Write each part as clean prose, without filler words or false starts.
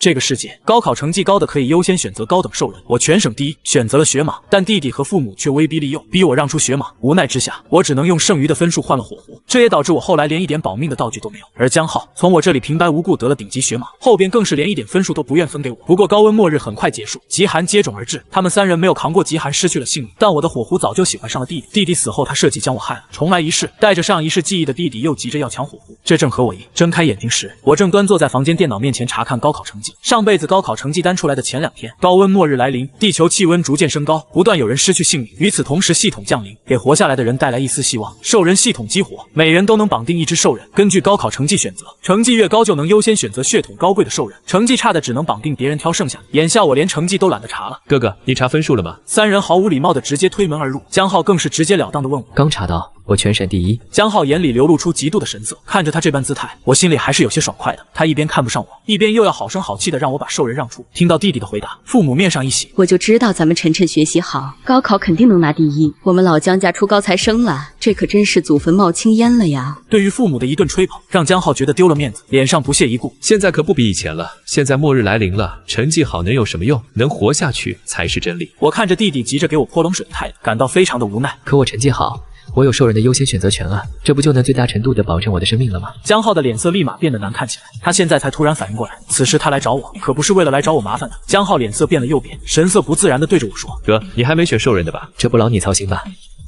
这个世界高考成绩高的可以优先选择高等兽人，我全省第一，选择了雪蟒，但弟弟和父母却威逼利诱，逼我让出雪蟒。无奈之下，我只能用剩余的分数换了火狐，这也导致我后来连一点保命的道具都没有。而江浩从我这里平白无故得了顶级雪蟒，后边更是连一点分数都不愿分给我。不过高温末日很快结束，极寒接踵而至，他们三人没有扛过极寒，失去了性命。但我的火狐早就喜欢上了弟弟，弟弟死后他设计将我害了，重来一世。带着上一世记忆的弟弟又急着要抢火狐，这正合我意。睁开眼睛时，我正端坐在房间电脑面前查看高考成绩。上辈子高考成绩单出来的前2天，高温末日来临，地球气温逐渐升高，不断有人失去性命。与此同时，系统降临，给活下来的人带来一丝希望。兽人系统激活，每人都能绑定一只兽人，根据高考成绩选择，成绩越高就能优先选择血统高贵的兽人，成绩差的只能绑定别人挑剩下。眼下我连成绩都懒得查了。哥哥，你查分数了吗？三人毫无礼貌的直接推门而入，江浩更是直截了当的问我。刚查到，我全省第一。江浩眼里流露出嫉妒的神色，看着他这般姿态，我心里还是有些爽快的。他一边看不上我，一边又要好声好气的让我把兽人让出。听到弟弟的回答，父母面上一喜，我就知道咱们晨晨学习好，高考肯定能拿第一。我们老江家出高材生了，这可真是祖坟冒青烟了呀！对于父母的一顿吹捧，让江浩觉得丢了面子，脸上不屑一顾。现在可不比以前了，现在末日来临了，成绩好能有什么用？能活下去才是真理。我看着弟弟急着给我泼冷水的态度，感到非常的无奈。可我成绩好，我有兽人的优先选择权啊，这不就能最大程度的保证我的生命了吗？江浩的脸色立马变得难看起来，他现在才突然反应过来，此时他来找我，可不是为了来找我麻烦的。江浩脸色变了又变，神色不自然的对着我说：“哥，你还没选兽人的吧？这不劳你操心吧。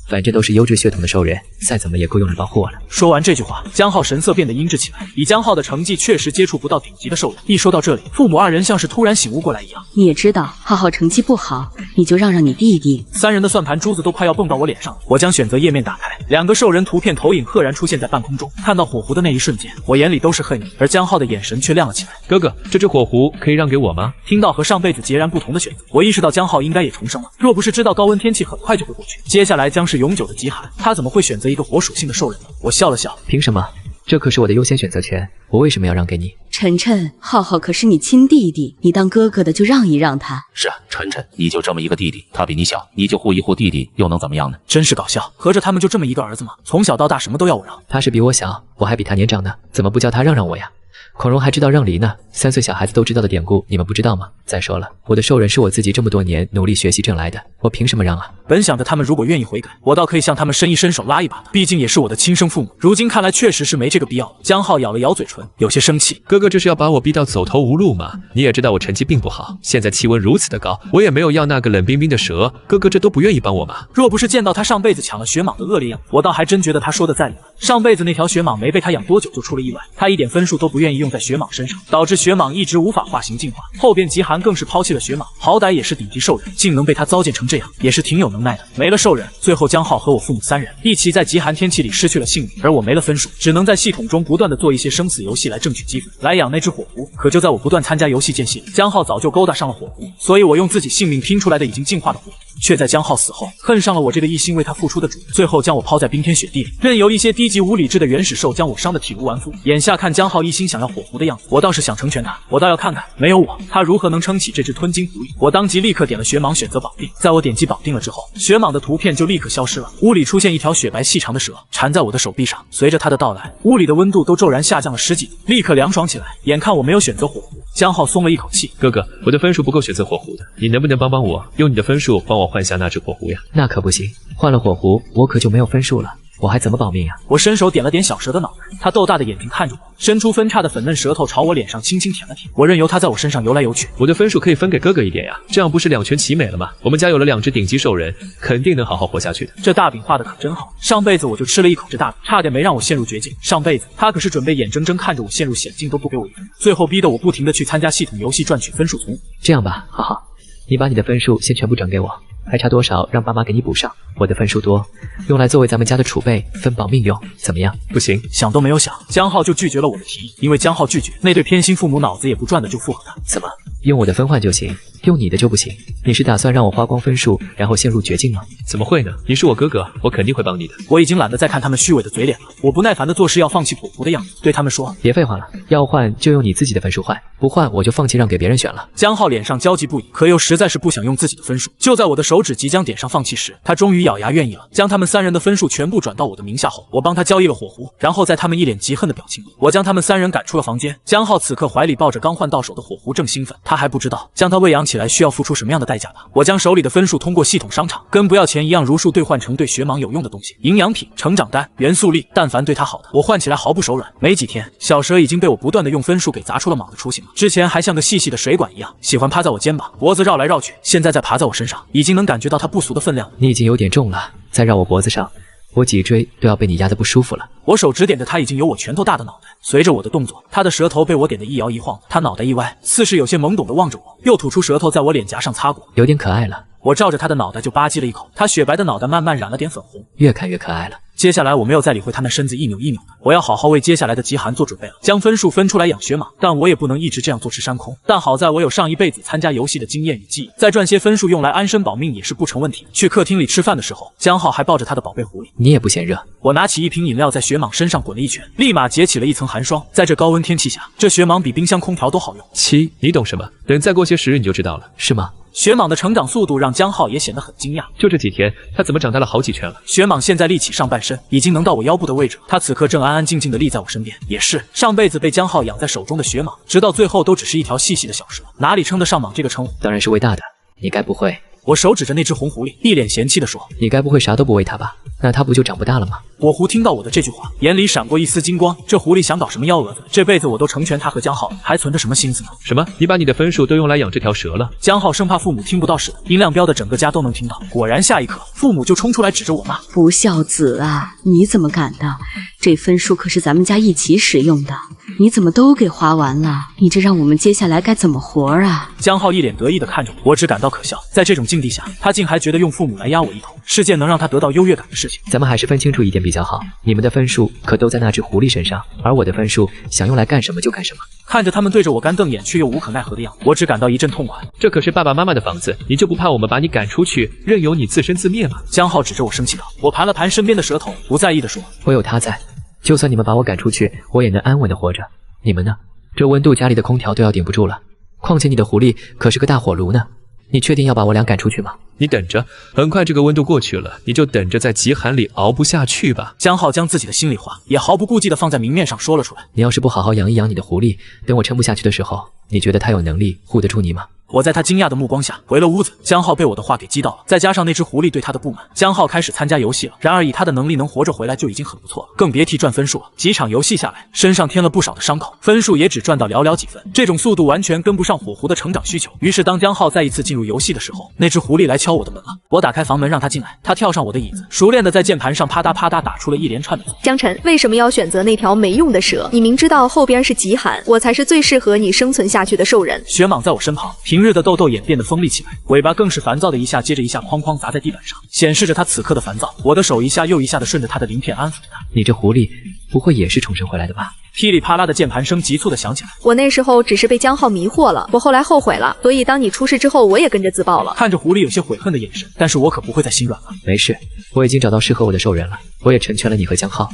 反正都是优质血统的兽人，再怎么也够用来帮货了。”说完这句话，江浩神色变得阴鸷起来。以江浩的成绩，确实接触不到顶级的兽人。一说到这里，父母二人像是突然醒悟过来一样。你也知道，浩浩成绩不好，你就让你弟弟。三人的算盘珠子都快要蹦到我脸上了。我将选择页面打开，2个兽人图片投影赫然出现在半空中。看到火狐的那一瞬间，我眼里都是恨意，而江浩的眼神却亮了起来。哥哥，这只火狐可以让给我吗？听到和上辈子截然不同的选择，我意识到江浩应该也重生了。若不是知道高温天气很快就会过去，接下来将是永久的极寒，他怎么会选择一个火属性的兽人呢？我笑了笑，凭什么？这可是我的优先选择权，我为什么要让给你？晨晨，浩浩可是你亲弟弟，你当哥哥的就让一让他。是啊，晨晨，你就这么一个弟弟，他比你小，你就护一护弟弟，又能怎么样呢？真是搞笑，合着他们就这么一个儿子吗？从小到大什么都要我让。他是比我小，我还比他年长呢，怎么不叫他让让我呀？孔融还知道让梨呢，3岁小孩子都知道的典故，你们不知道吗？再说了，我的兽人是我自己这么多年努力学习挣来的，我凭什么让啊？本想着他们如果愿意悔改，我倒可以向他们伸一伸手拉一把的，毕竟也是我的亲生父母。如今看来确实是没这个必要。江浩咬了咬嘴唇，有些生气。哥哥这是要把我逼到走投无路吗？你也知道我成绩并不好，现在气温如此的高，我也没有要那个冷冰冰的蛇，哥哥这都不愿意帮我吗？若不是见到他上辈子抢了雪蟒的恶劣样子，我倒还真觉得他说的在理了。上辈子那条雪蟒没被他养多久就出了意外，他一点分数都不愿意用在雪蟒身上，导致雪蟒一直无法化形进化。后边极寒更是抛弃了雪蟒，好歹也是顶级兽人，竟能被他糟践成这样，也是挺有能耐的。没了兽人，最后江浩和我父母3人一起在极寒天气里失去了性命，而我没了分数，只能在系统中不断的做一些生死游戏来挣取积分，来养那只火狐。可就在我不断参加游戏间隙，江浩早就勾搭上了火狐，所以我用自己性命拼出来的已经进化的火狐，却在江浩死后恨上了我这个一心为他付出的主，最后将我抛在冰天雪地里，任由一些低级无理智的原始兽将我伤得体无完肤。眼下看江浩一心想要火狐的样子，我倒是想成全他，我倒要看看没有我他如何能撑起这只吞金狐狸。我当即立刻点了雪蟒选择绑定，在我点击绑定了之后，雪蟒的图片就立刻消失了，屋里出现一条雪白细长的蛇缠在我的手臂上。随着它的到来，屋里的温度都骤然下降了10几度，立刻凉爽起来。眼看我没有选择火狐，江浩松了一口气。哥哥，我的分数不够选择火狐的，你能不能帮帮我，用你的分数帮我换下那只火狐呀？那可不行，换了火狐我可就没有分数了，我还怎么保命啊？我伸手点了点小蛇的脑袋，它豆大的眼睛看着我，伸出分叉的粉嫩舌头朝我脸上轻轻舔了舔。我任由它在我身上游来游去。我的分数可以分给哥哥一点呀，这样不是两全其美了吗？我们家有了2只顶级兽人，肯定能好好活下去的。这大饼画的可真好，上辈子我就吃了一口这大饼，差点没让我陷入绝境。上辈子他可是准备眼睁睁看着我陷入险境都不给我一分，最后逼得我不停的去参加系统游戏赚取分数从。这样吧，浩浩，你把你的分数先全部转给我，还差多少让爸妈给你补上。我的分数多，用来作为咱们家的储备，分保命用，怎么样？不行，想都没有想，江浩就拒绝了我的提议。因为江浩拒绝，那对偏心父母脑子也不转的就附和他。怎么？用我的分换就行？用你的就不行？你是打算让我花光分数，然后陷入绝境吗？怎么会呢？你是我哥哥，我肯定会帮你的。我已经懒得再看他们虚伪的嘴脸了，我不耐烦的做事要放弃果胡的样子，对他们说：别废话了，要换就用你自己的分数换，不换我就放弃让给别人选了。江浩脸上焦急不已，可又实在是不想用自己的分数。就在我的手指即将点上放弃时，他终于咬牙愿意了，将他们3人的分数全部转到我的名下后，我帮他交易了火狐，然后在他们一脸嫉恨的表情里，我将他们3人赶出了房间。江浩此刻怀里抱着刚换到手的火狐，正兴奋，他还不知道将它喂养起来需要付出什么样的代价吧。我将手里的分数通过系统商场跟不要钱一样如数兑换成对雪蟒有用的东西，营养品、成长丹、元素力，但凡对它好的，我换起来毫不手软。没几天，小蛇已经被我不断的用分数给砸出了蟒的雏形了。之前还像个细细的水管一样，喜欢趴在我肩膀、脖子绕来绕去，现在在爬在我身上，已经能感觉到它不俗的分量。你已经有点重了，再绕我脖子上，我脊椎都要被你压得不舒服了。我手指点着他已经有我拳头大的脑袋，随着我的动作，他的舌头被我点得一摇一晃，他脑袋一歪，似是有些懵懂地望着我，又吐出舌头在我脸颊上擦过，有点可爱了。我照着他的脑袋就吧唧了一口，他雪白的脑袋慢慢染了点粉红，越看越可爱了。接下来我没有再理会他那身子一扭一扭的，我要好好为接下来的极寒做准备了，将分数分出来养雪蟒，但我也不能一直这样坐吃山空。但好在我有上一辈子参加游戏的经验与记忆，再赚些分数用来安身保命也是不成问题。去客厅里吃饭的时候，江浩还抱着他的宝贝狐狸。你也不嫌热？我拿起一瓶饮料在雪蟒身上滚了一圈，立马结起了一层寒霜。在这高温天气下，这雪蟒比冰箱空调都好用。七，你懂什么？等再过些时日你就知道了。是吗？雪蟒的成长速度让江浩也显得很惊讶，就这几天，它怎么长大了好几圈了？雪蟒现在立起上半身，已经能到我腰部的位置，它此刻正安安静静地立在我身边。也是上辈子被江浩养在手中的雪蟒，直到最后都只是一条细细的小蛇，哪里称得上蟒这个称呼？当然是喂大的。你该不会……我手指着那只红狐狸，一脸嫌弃地说：“你该不会啥都不喂它吧？那它不就长不大了吗？”火狐听到我的这句话，眼里闪过一丝金光。这狐狸想搞什么幺蛾子？这辈子我都成全他和江浩了，还存着什么心思呢？什么？你把你的分数都用来养这条蛇了？江浩生怕父母听不到似的，音量飙的整个家都能听到。果然，下一刻父母就冲出来指着我骂：“不孝子啊！你怎么敢的？这分数可是咱们家一起使用的，你怎么都给花完了？你这让我们接下来该怎么活啊？”江浩一脸得意地看着我，我只感到可笑。在这种境地下，他竟还觉得用父母来压我一头是件能让他得到优越感的事情。咱们还是分清楚一点比较好，你们的分数可都在那只狐狸身上，而我的分数想用来干什么就干什么。看着他们对着我干瞪眼却又无可奈何的样子，我只感到一阵痛快。这可是爸爸妈妈的房子，你就不怕我们把你赶出去，任由你自生自灭吗？江浩指着我生气道。我盘了盘身边的舌头，不在意地说：“我有他在，就算你们把我赶出去，我也能安稳地活着。你们呢？这温度家里的空调都要顶不住了，况且你的狐狸可是个大火炉呢。你确定要把我俩赶出去吗？”你等着，很快这个温度过去了，你就等着在极寒里熬不下去吧。江浩将自己的心里话也毫不顾忌地放在明面上说了出来。你要是不好好养一养你的狐狸，等我撑不下去的时候，你觉得他有能力护得住你吗？我在他惊讶的目光下回了屋子。江浩被我的话给激到了，再加上那只狐狸对他的不满，江浩开始参加游戏了。然而以他的能力能活着回来就已经很不错了，更别提赚分数了。几场游戏下来，身上添了不少的伤口，分数也只赚到寥寥几分，这种速度完全跟不上火狐的成长需求。于是当江浩再一次进入游戏的时候，那只狐狸来敲我的门了。我打开房门让他进来，他跳上我的椅子，熟练的在键盘上啪嗒啪嗒打出了一连串的字。江晨，为什么要选择那条没用的蛇？你明知道后边是极寒，我才是最适合你生存下去的兽人。雪蟒在我身旁，平日的痘痘眼变得锋利起来，尾巴更是烦躁的一下接着一下哐哐砸在地板上，显示着他此刻的烦躁。我的手一下又一下的顺着他的鳞片安抚着他。你这狐狸不会也是重生回来的吧？噼里啪啦的键盘声急促的响起来。我那时候只是被江浩迷惑了，我后来后悔了，所以当你出事之后，我也跟着自爆了。看着狐狸有些悔恨的眼神，但是我可不会再心软了。没事，我已经找到适合我的兽人了，我也成全了你和江浩，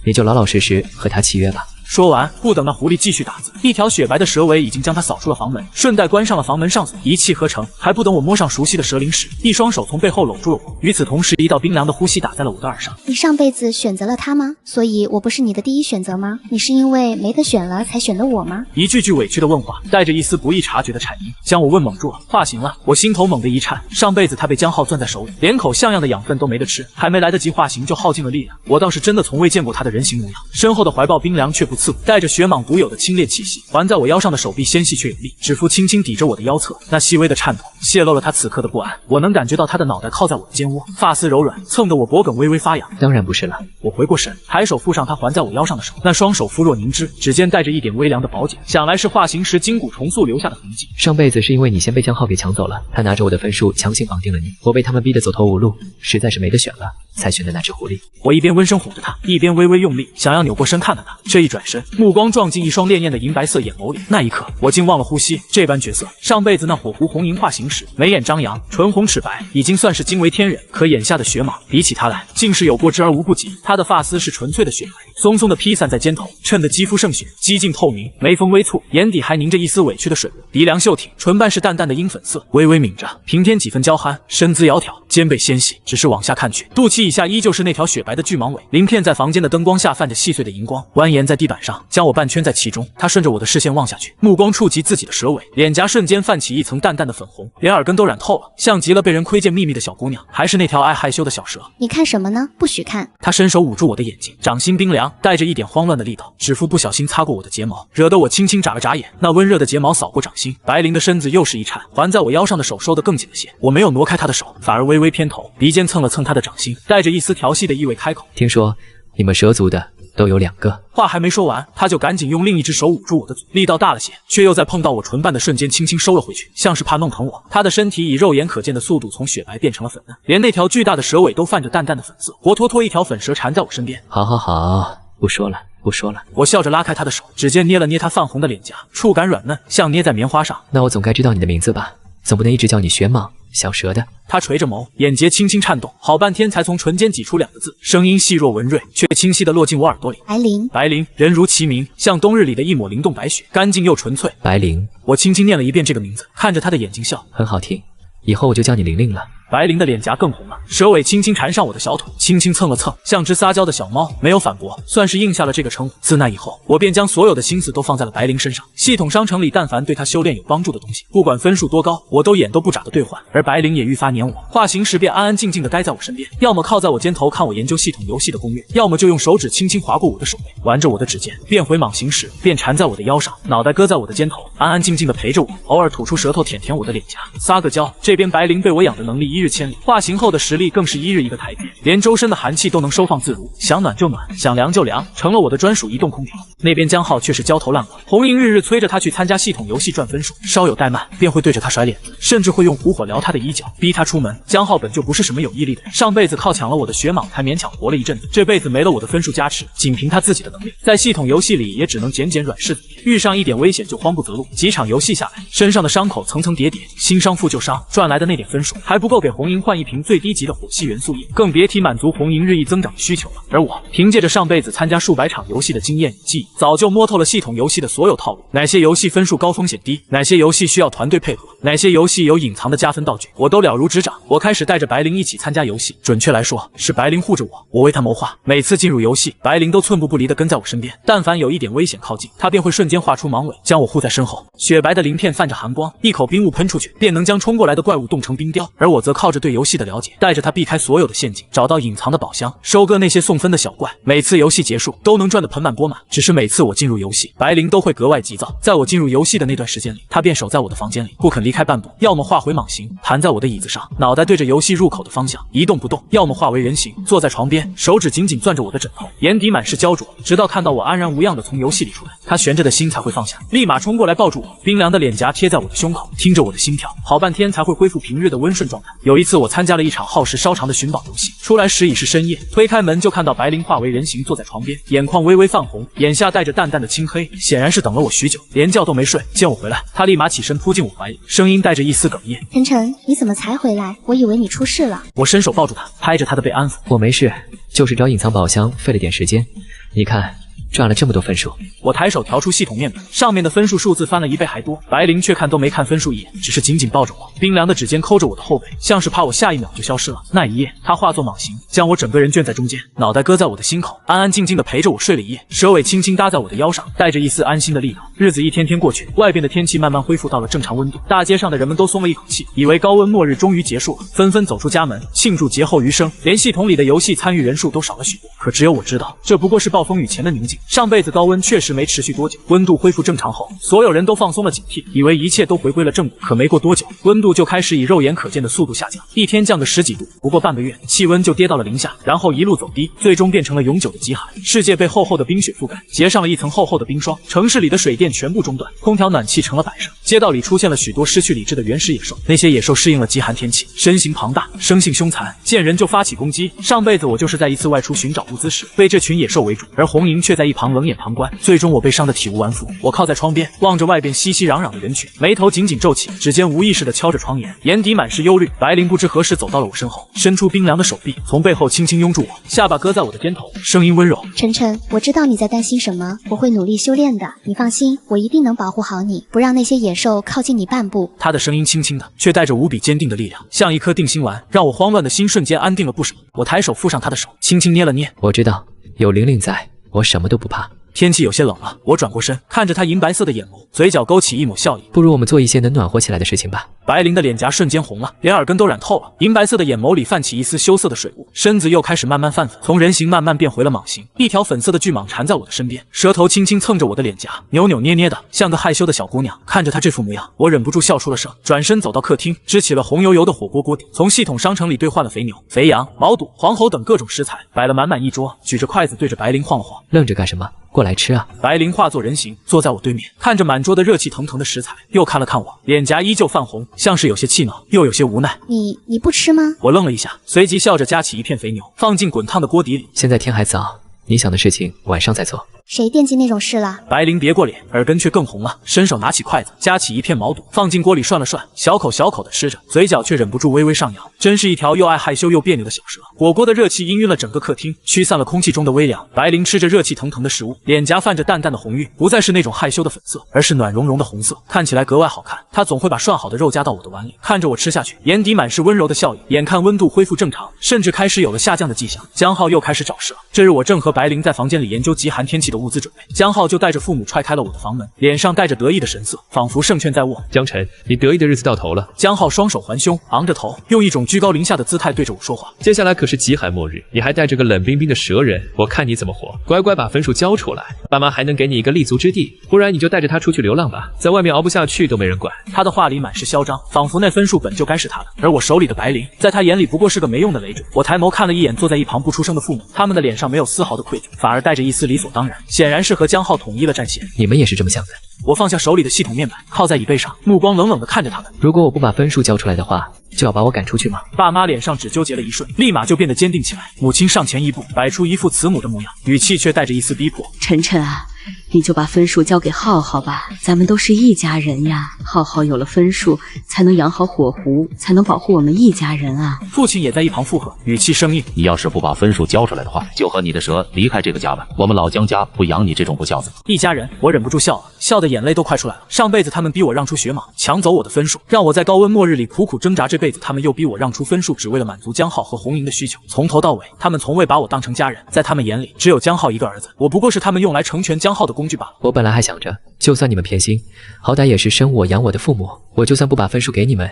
你就老老实实和他契约吧。说完，不等那狐狸继续打字，一条雪白的蛇尾已经将它扫出了房门，顺带关上了房门上锁。一气呵成，还不等我摸上熟悉的蛇鳞时，一双手从背后搂住了我。与此同时，一道冰凉的呼吸打在了我的耳上。你上辈子选择了他吗？所以我不是你的第一选择吗？你是因为没得选了才选的我吗？一句句委屈的问话，带着一丝不易察觉的颤音，将我问懵住了。话醒了，我心头猛地一颤。上辈子他被江浩攥在手里，连口像样的养分都没得吃，还没来得及化形就耗尽了力量。我倒是真的从未见过他的人形模样，身后的怀抱冰凉却不刺骨，带着雪蟒独有的清冽气息。环在我腰上的手臂纤细却有力，指腹轻轻抵着我的腰侧，那细微的颤抖泄露了他此刻的不安。我能感觉到他的脑袋靠在我的肩窝，发丝柔软，蹭得我脖梗微微发痒。当然不是了。我回过神，抬手附上他环在我腰上的手，那双手肤若凝脂，指尖带着一点微凉的薄茧，想来是化形时筋骨重塑留下的痕迹。上辈子是因为你先被江浩给抢走了，他拿着我的分数强行绑定了你，我被他们逼得走投无路，实在是没得选了，才选的那只狐狸。我一边温声哄着他，一边微微用力，想要扭过身看看他。这一转身，目光撞进一双潋滟的银白色眼眸里。那一刻，我竟忘了呼吸。这般角色，上辈子那火狐红银化形时，眉眼张扬，唇红齿白，已经算是惊为天人。可眼下的雪蟒，比起他来，竟是有过之而无不及。他的发丝是纯粹的雪白，松松的披散在肩头，衬得肌肤胜雪，肌净透明，眉峰微蹙，眼底还凝着一丝委屈的水纹，鼻梁秀挺，唇瓣是淡淡的樱粉色，微微抿着，平添几分娇憨，身姿窈窕，肩背纤细。只是往下看去，肚脐以下依旧是那条雪白的巨蟒尾，鳞片在房间的灯光下泛着细碎的荧光，蜿蜒在地板上，将我半圈在其中。他顺着我的视线望下去，目光触及自己的蛇尾，脸颊瞬间泛起一层淡淡的粉红，连耳根都染透了，像极了被人窥见秘密的小姑娘，还是那条爱害羞的小蛇。你看什么呢？不许看！他伸手捂住我的眼睛，掌心冰凉，带着一点慌乱的力道，指腹不小心擦过我的睫毛，惹得我轻轻眨了眨眼。那温热的睫毛扫过掌心，白灵的身子又是一颤，环在我腰上的手收得更紧了些。我没有挪开他的手，反而微微偏头，鼻尖蹭了蹭他的掌心，带着一丝调戏的意味开口：“听说你们蛇族的都有2个。”话还没说完，他就赶紧用另一只手捂住我的嘴，力道大了些，却又在碰到我唇瓣的瞬间轻轻收了回去，像是怕弄疼我。他的身体以肉眼可见的速度从雪白变成了粉嫩，连那条巨大的蛇尾都泛着淡淡的粉色，活脱脱一条粉蛇缠在我身边。好好好，不说了不说了。我笑着拉开他的手，指尖捏了捏他泛红的脸颊，触感软嫩，像捏在棉花上。那我总该知道你的名字吧？总不能一直叫你雪蟒、小蛇的。他垂着眸，眼睫轻轻颤动，好半天才从唇间挤出2个字，声音细弱文锐，却清晰地落进我耳朵里。白灵。白灵，人如其名，像冬日里的一抹灵动白雪，干净又纯粹。白灵，我轻轻念了一遍这个名字，看着他的眼睛笑，很好听，以后我就叫你玲玲了。白灵的脸颊更红了，蛇尾轻轻缠上我的小腿，轻轻蹭了蹭，像只撒娇的小猫，没有反驳，算是应下了这个称呼。自那以后，我便将所有的心思都放在了白灵身上。系统商城里但凡对他修炼有帮助的东西，不管分数多高，我都眼都不眨的兑换。而白灵也愈发黏我，化形时便安安静静的待在我身边，要么靠在我肩头看我研究系统游戏的攻略，要么就用手指轻轻划过我的手背，玩着我的指尖。变回蟒形时，便缠在我的腰上，脑袋搁在我的肩头，安安静静的陪着我，偶尔吐出舌头舔舔我的脸颊，撒个娇。这边白灵被我养的能力一日千里，化形后的实力更是一日一个台阶，连周身的寒气都能收放自如，想暖就暖，想凉就凉，成了我的专属移动空调。那边江浩却是焦头烂额，红莹日日催着他去参加系统游戏赚分数，稍有怠慢便会对着他甩脸子，甚至会用狐火撩他的衣角，逼他出门。江浩本就不是什么有毅力的人，上辈子靠抢了我的血蟒才勉强活了一阵子，这辈子没了我的分数加持，仅凭他自己的能力，在系统游戏里也只能捡捡软柿子皮，遇上一点危险就慌不择路。几场游戏下来，身上的伤口层层叠叠，新伤复旧伤，赚来的那点分数还不够给红莹换一瓶最低级的火系元素液，更别提满足红莹日益增长的需求了。而我凭借着上辈子参加数百场游戏的经验与记忆，早就摸透了系统游戏的所有套路，哪些游戏分数高风险低，哪些游戏需要团队配合，哪些游戏有隐藏的加分道具，我都了如指掌。我开始带着白灵一起参加游戏，准确来说是白灵护着我，我为他谋划。每次进入游戏，白灵都寸步不离地跟在我身边，但凡有一点危险靠近，他便会瞬间画出蟒尾，将我护在身后。雪白的鳞片泛着寒光，一口冰雾喷出去，便能将冲过来的怪物冻成冰雕。而我则靠着对游戏的了解，带着他避开所有的陷阱，找到隐藏的宝箱，收割那些送分的小怪。每次游戏结束，都能赚得盆满钵满。只是每次我进入游戏，白灵都会格外急躁。在我进入游戏的那段时间里，他便守在我的房间里，不肯离开半步，要么化回蟒形，盘在我的椅子上，脑袋对着游戏入口的方向一动不动；要么化为人形，坐在床边，手指紧紧攥着我的枕头，眼底满是焦灼。直到看到我安然无恙的从游戏里出来，他悬着的心才会放下，立马冲过来抱住我，冰凉的脸颊贴在我的胸口，听着我的心跳，好半天才会恢复平日的温顺状态。有一次我参加了一场耗时稍长的寻宝游戏，出来时已是深夜，推开门就看到白灵化为人形坐在床边，眼眶微微泛红，眼下带着淡淡的青黑，显然是等了我许久，连觉都没睡。见我回来，他立马起身扑进我怀里，声音带着一丝哽咽：“晨晨，你怎么才回来？我以为你出事了。”我伸手抱住他，拍着他的背安抚：“我没事，就是找隐藏宝箱费了点时间。你看，赚了这么多分数。”我抬手调出系统面板，上面的分数数字翻了1倍还多。白灵却看都没看分数一眼，只是紧紧抱着我，冰凉的指尖抠着我的后背，像是怕我下一秒就消失了。那一夜，他化作蟒形，将我整个人圈在中间，脑袋搁在我的心口，安安静静的陪着我睡了一夜，蛇尾轻轻搭在我的腰上，带着一丝安心的力道。日子一天天过去，外边的天气慢慢恢复到了正常温度，大街上的人们都松了一口气，以为高温末日终于结束了，纷纷走出家门庆祝劫后余生，连系统里的游戏参与人数都少了许多。可只有我知道，这不过是暴风雨前的宁静。上辈子高温确实没持续多久，温度恢复正常后，所有人都放松了警惕，以为一切都回归了正轨。可没过多久，温度就开始以肉眼可见的速度下降，一天降个10几度，不过半个月，气温就跌到了0下，然后一路走低，最终变成了永久的极寒。世界被厚厚的冰雪覆盖，结上了一层厚厚的冰霜，城市里的水电全部中断，空调暖气成了摆设，街道里出现了许多失去理智的原始野兽。那些野兽适应了极寒天气，身形庞大，生性凶残，见人就发起攻击。上辈子我就是在一次外出寻找物资时，被这群野兽围住，而红莹却在一旁旁冷眼旁观。最终我被伤得体无完肤，我靠在窗边，望着外边熙熙攘攘的人群，眉头紧紧皱起，指尖无意识地敲着窗沿，眼底满是忧虑。白灵不知何时走到了我身后，伸出冰凉的手臂，从背后轻轻拥住我，下巴搁在我的肩头，声音温柔：晨晨，我知道你在担心什么，我会努力修炼的，你放心，我一定能保护好你，不让那些野兽靠近你半步。他的声音轻轻的，却带着无比坚定的力量，像一颗定心丸，让我慌乱的心瞬间安定了不少。我抬手附上他的手，轻轻捏了捏。我知道，有玲玲在，我什么都不怕。天气有些冷了，我转过身，看着他银白色的眼眸，嘴角勾起一抹笑意。不如我们做一些能暖和起来的事情吧。白灵的脸颊瞬间红了，连耳根都染透了，银白色的眼眸里泛起一丝羞涩的水雾，身子又开始慢慢泛粉，从人形慢慢变回了蟒形。一条粉色的巨蟒缠在我的身边，舌头轻轻蹭着我的脸颊，扭扭捏捏的，像个害羞的小姑娘。看着她这副模样，我忍不住笑出了声，转身走到客厅，支起了红油油的火锅锅底，从系统商城里兑换了肥牛、肥羊、毛肚、黄喉等各种食材，摆了满满一桌，举着筷子对着白灵晃了晃。愣着干什么？过来吃啊！白灵化作人形，坐在我对面，看着满桌的热气腾腾的食材，又看了看我，脸恼依旧泛红，像是有些气恼，又有些无奈。你不吃吗？我愣了一下，随即笑着夹起一片肥牛，放进滚烫的锅底里。现在天还早，你想的事情晚上再做。谁惦记那种事了？白灵别过脸，耳根却更红了，伸手拿起筷子，夹起一片毛肚，放进锅里涮了涮，小口小口的吃着，嘴角却忍不住微微上扬，真是一条又爱害羞又别扭的小蛇。火锅的热气氤氲了整个客厅，驱散了空气中的微凉。白灵吃着热气腾腾的食物，脸颊泛着淡淡的红晕，不再是那种害羞的粉色，而是暖融融的红色，看起来格外好看。她总会把涮好的肉夹到我的碗里，看着我吃下去，眼底满是温柔的笑意。眼看温度恢复正常，甚至开始有了下降的迹象，江浩又开始找事了。这日我正和白灵在房间里研究极寒天气的物资准备，江浩就带着父母踹开了我的房门，脸上带着得意的神色，仿佛胜券在握。江晨，你得意的日子到头了。江浩双手环胸，昂着头，用一种居高临下的姿态对着我说话。接下来可是极寒末日，你还带着个冷冰冰的蛇人，我看你怎么活。乖乖把分数交出来，爸妈还能给你一个立足之地，不然你就带着他出去流浪吧，在外面熬不下去都没人管。他的话里满是嚣张，仿佛那分数本就该是他的，而我手里的白灵，在他眼里不过是个没用的累赘。我抬眸看了一眼坐在一旁不出声的父母，他们的脸上没有丝毫的愧疚，反而带着一丝理所当然，显然是和江浩统一了战线。你们也是这么想的？我放下手里的系统面板，靠在椅背上，目光冷冷地看着他们。如果我不把分数交出来的话，就要把我赶出去吗？爸妈脸上只纠结了一瞬，立马就变得坚定起来。母亲上前一步，摆出一副慈母的模样，语气却带着一丝逼迫。晨晨啊，你就把分数交给浩浩吧，咱们都是一家人呀。浩浩有了分数，才能养好火狐，才能保护我们一家人啊。父亲也在一旁附和，语气生硬。你要是不把分数交出来的话，就和你的蛇离开这个家吧，我们老江家不养你这种不孝子。一家人，我忍不住笑了，笑的眼泪都快出来了。上辈子他们逼我让出血蟒，抢走我的分数，让我在高温末日里苦苦挣扎，这辈子他们又逼我让出分数，只为了满足江浩和红莹的需求。从头到尾，他们从未把我当成家人，在他们眼里，只有江浩一个儿子，我不过是他们用来成全江浩的工具罢了。我本来还想着，就算你们偏心，好歹也是生我养我的父母，我就算不把分数给你们，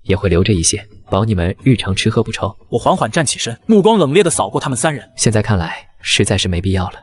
也会留着一些，保你们日常吃喝不愁。我缓缓站起身，目光冷冽地扫过他们三人。现在看来，实在是没必要了。